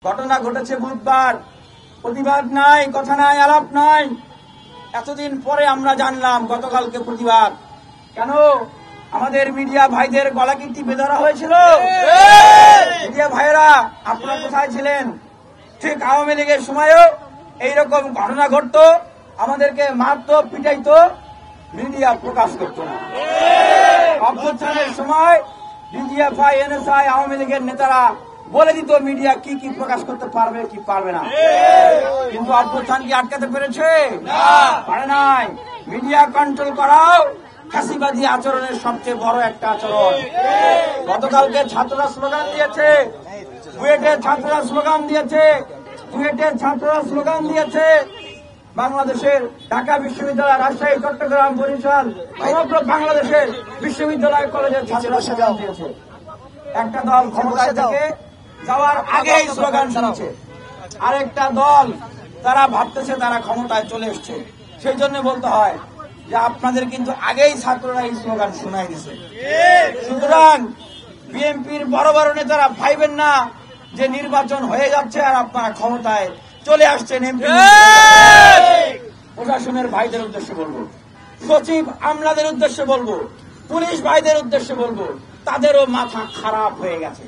ঘটনা ঘটেছে বুধবার, প্রতিবাদ নাই, কথা নাই, আলাপ নাই। এতদিন পরে আমরা জানলাম গতকালকে প্রতিবাদ। কেন আমাদের মিডিয়া ভাইদের গলা কি টিপে ধরা হয়েছিল? মিডিয়া ভাইয়েরা আপনারা কোথায় ছিলেন? ঠিক আওয়ামী লীগের সময়ও এইরকম ঘটনা ঘটতো, আমাদেরকে মারতো, পিটাইতো, মিডিয়া প্রকাশ করতো না। অভ্যুত্থানের সময় ডিজিএফআই, এনএসআই, আওয়ামী লীগের নেতারা বলে দিত মিডিয়া কি কি প্রকাশ করতে পারবে কি পারবে না। কিন্তু অভ্যুত্থান কি আটকাতে পেরেছে? পারে নাই। মিডিয়া কন্ট্রোল করাও ফ্যাসিবাদী আচরণের সবচেয়ে বড় একটা আচরণ। গতকালকে ছাত্ররা স্লোগান দিয়েছে, বুয়েটের ছাত্ররা স্লোগান দিয়েছে, বুয়েটের ছাত্ররা স্লোগান দিয়েছে, বাংলাদেশের ঢাকা বিশ্ববিদ্যালয়, রাজশাহী, চট্টগ্রাম, বরিশাল, সমগ্র বাংলাদেশের বিশ্ববিদ্যালয় কলেজের ছাত্ররা স্লোগান দিয়েছে। একটা দল ক্ষমতায় থেকে যাওয়ার আগেই স্লোগান শুনছে, আরেকটা দল তারা ভাবতেছে তারা ক্ষমতায় চলে এসছে। সেই জন্য বলতে হয় যে আপনাদের কিন্তু আগেই ছাত্ররা এই স্লোগান শোনাই দিছে। সুতরাং বিএনপির বড় বড় নেতারা ভাইবেন না যে নির্বাচন হয়ে যাচ্ছে আর আপনারা ক্ষমতায় চলে আসছেন। এমপি প্রশাসনের ভাইদের উদ্দেশ্যে বলবো, সচিব আমলাদের উদ্দেশ্যে বলবো, পুলিশ ভাইদের উদ্দেশ্যে বলবো, তাদেরও মাথা খারাপ হয়ে গেছে।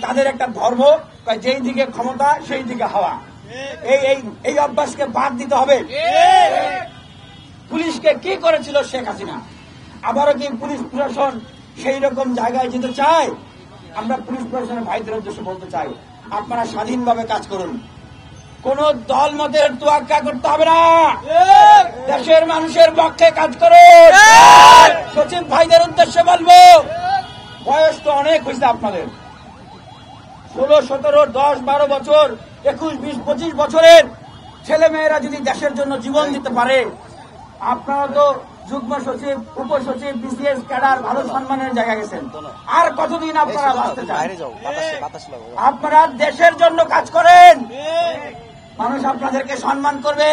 তাদের একটা ধর্ম, যেই দিকে ক্ষমতা সেই দিকে হাওয়া। এই অভ্যাসকে বাদ দিতে হবে। পুলিশকে কি করেছিল শেখ হাসিনা? আবারও কি পুলিশ প্রশাসন সেই রকম জায়গায় যেতে চায়? আমরা পুলিশ প্রশাসনের ভাইদের উদ্দেশ্যে বলতে চাই, আপনারা স্বাধীনভাবে কাজ করুন, কোন দল মতের তোয়াক্কা করতে হবে না, দেশের মানুষের পক্ষে কাজ করুন। সচিব ভাইদের উদ্দেশ্যে বলবো, বয়স তো অনেক হয়েছে আপনাদের, 16, 17, 10, 12 বছর, 21, 20, 25 বছরের ছেলে মেয়েরা যদি দেশের জন্য জীবন দিতে পারে, আপনারা তো যুগ্ম সচিব, উপসচিব, বিসিএস ক্যাডার, ভালো সম্মানের জায়গায় গেছেন, আর কতদিন আপনারা বাঁচতে চান? আপনারা দেশের জন্য কাজ করেন, মানুষ আপনাদেরকে সম্মান করবে,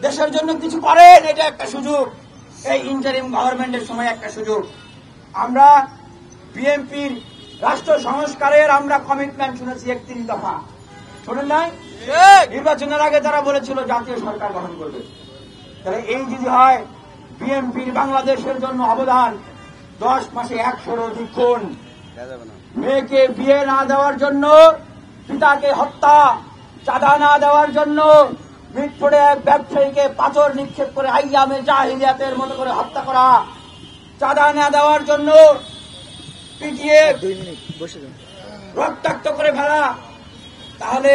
দেশের জন্য কিছু করেন, এটা একটা সুযোগ। এই ইন্টারিম গভর্নমেন্টের সময় একটা সুযোগ। আমরা বিএনপির রাষ্ট্র সংস্কারের আমরা কমিটমেন্ট শুনেছি 31 দফা, শোনেন নাই? নির্বাচনের আগে তারা বলেছিল জাতীয় সরকার গঠন করবে। তাহলে এই যদি হয়, বিএনপির বাংলাদেশের জন্য অবদান 10 মাসে 100-র অধিক খুন, মেয়েকে বিয়ে না দেওয়ার জন্য, পিতাকে হত্যা, চাঁদা না দেওয়ার জন্য মিটফোর্ডে এক ব্যবসায়ীকে পাথর নিক্ষেপ করে আইয়ামে জাহিলিয়াতের মতো করে হত্যা করা, চাঁদা না দেওয়ার জন্য পিটিয়ে রক্তাক্ত করে ফেলা। তাহলে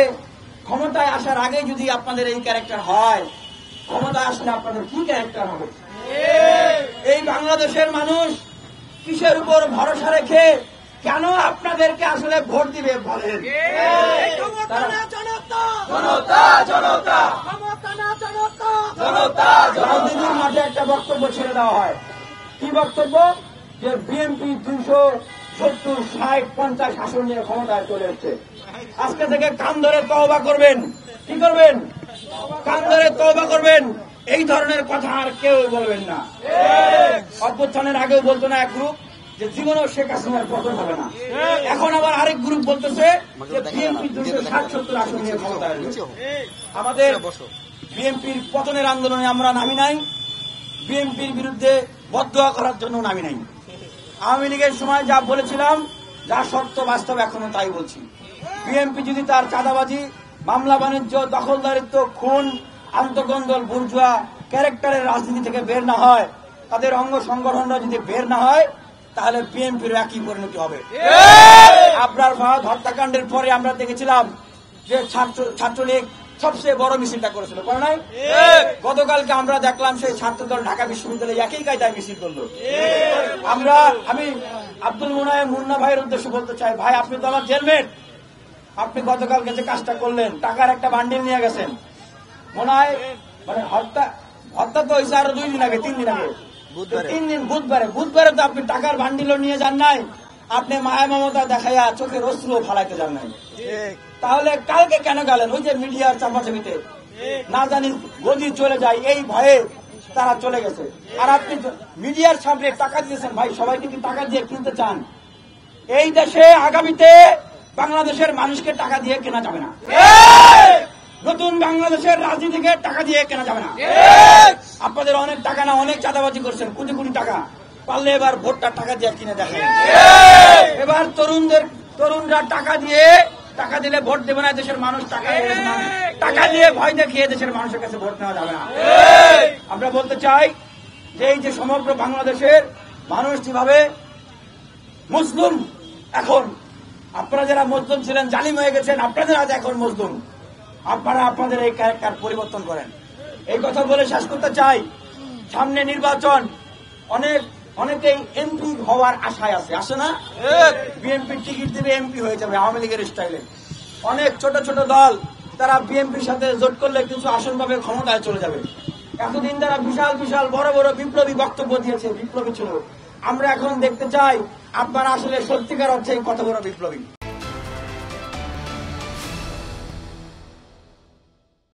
ক্ষমতায় আসার আগে যদি আপনাদের এই ক্যারেক্টার হয়, ক্ষমতায় আসলে আপনাদের কি ক্যারেক্টার হবে? এই বাংলাদেশের মানুষ কিসের উপর ভরসা রেখে কেন আপনাদেরকে আসলে ভোট দিবে বলেন? জনদিনের মাঠে একটা বক্তব্য ছেড়ে দেওয়া হয়, কি বক্তব্য? যে বিএনপি 270, 60, 50 আসন নিয়ে ক্ষমতায় চলে এসছে, আজকে থেকে কান ধরে তওবা করবেন। কি করবেন? কান ধরে তওবা করবেন। এই ধরনের কথা আর কেউ বলবেন না। অভ্যুত্থানের আগেও বলতো না এক গ্রুপ যে জীবনেও শেখ হাসিনার পতন হবে না, এখন আবার আরেক গ্রুপ বলতেছে যে বিএনপি 260-70 আসন নিয়ে ক্ষমতায় আসবে। আমাদের বিএনপির পতনের আন্দোলনে আমরা নামি নাই, বিএনপির বিরুদ্ধে বদদোয়া করার জন্য নামি নাই। আওয়ামী লীগের সময় যা বলেছিলাম, যা সত্য বাস্তব এখনো তাই বলছি। বিএনপি যদি তার চাঁদাবাজি, মামলা বাণিজ্য, দখলদারিত্ব, খুন, আন্তঃকন্দল, বুর্জুয়া ক্যারেক্টারের রাজনীতি থেকে বের না হয়, তাদের অঙ্গ সংগঠনরা যদি বের না হয়, তাহলে বিএনপির একই পরিণতি হবে। আবরার ফাহাদ হত্যাকাণ্ডের পরে আমরা দেখেছিলাম যে ছাত্রলীগ সবচেয়ে বড় মিছিলটা করেছিল, করে নাই? গতকালকে আমরা দেখলাম সেই ছাত্রদল ঢাকা বিশ্ববিদ্যালয়ে একই কায়দায় মিছিল করলো। আমি আব্দুল মুন্না ভাইয়ের উদ্দেশ্যে বলতে চাই, ভাই আপনি তো আমার জেলমেট, আপনি গতকালকে যে কাজটা করলেন, টাকার একটা বান্ডিল নিয়ে গেছেন, মনে হয় মানে হত্যা তো হয়েছে আরো 2 দিন আগে, 3 দিন আগে, 3 দিন বুধবারে তো আপনি টাকার বান্ডিলও নিয়ে যান নাই, আপনি মায়া মমতা দেখাইয়া চোখের অশ্রুও ফালাইতে যান নাই। তাহলে কালকে কেন গেলেন? ওই যে মিডিয়ার চাপাচাপিতে না জানি গদি চলে যায় এই ভয়ে তারা চলে গেছে। আর আপনি মিডিয়ার সামনে টাকা দিয়েছেন, ভাই সবাইকে কি টাকা দিয়ে কিনতে চান? এই দেশে আগামীতে বাংলাদেশের মানুষকে টাকা দিয়ে কেনা যাবে না। নতুন বাংলাদেশের রাজনীতিকে টাকা দিয়ে কেনা যাবে না। আপনাদের অনেক টাকা না, অনেক চাঁদাবাজি করছেন, কোটি কোটি টাকা। পারলে এবার ভোটটা টাকা দিয়ে কিনে দেখেন। এবার তরুণরা টাকা দিলে ভোট দেবে না, দেশের মানুষ টাকা দিয়ে ভয় দেখিয়ে দেশের মানুষের কাছে ভোট নেওয়া যাবে না। আমরা বলতে চাই যে এই যে সমগ্র বাংলাদেশের মানুষ যেভাবে মুসলিম, এখন আপনারা যারা মুসলিম ছিলেন জালিম হয়ে গেছেন, আপনাদের আজ এখন মুসলিম। আপনারা আপনাদের এই ক্যারেক্টার পরিবর্তন করেন। এই কথা বলে শেষ করতে চাই, সামনে নির্বাচন, অনেকেই এমপি হওয়ার আশায় আসে না? বিএনপির টিকিট দিবে, এমপি হয়ে যাবে আওয়ামী লীগের স্টাইলে। অনেক ছোট ছোট দল তারা বিএনপির সাথে জোট করলে কিছু আসন পাবে, ক্ষমতায় চলে যাবে। এতদিন তারা বিশাল বিশাল বড় বড় বিপ্লবী বক্তব্য দিয়েছে, বিপ্লবী ছিল। আমরা এখন দেখতে চাই আপনারা আসলে সত্যিকার অর্থে কত বড় বিপ্লবী।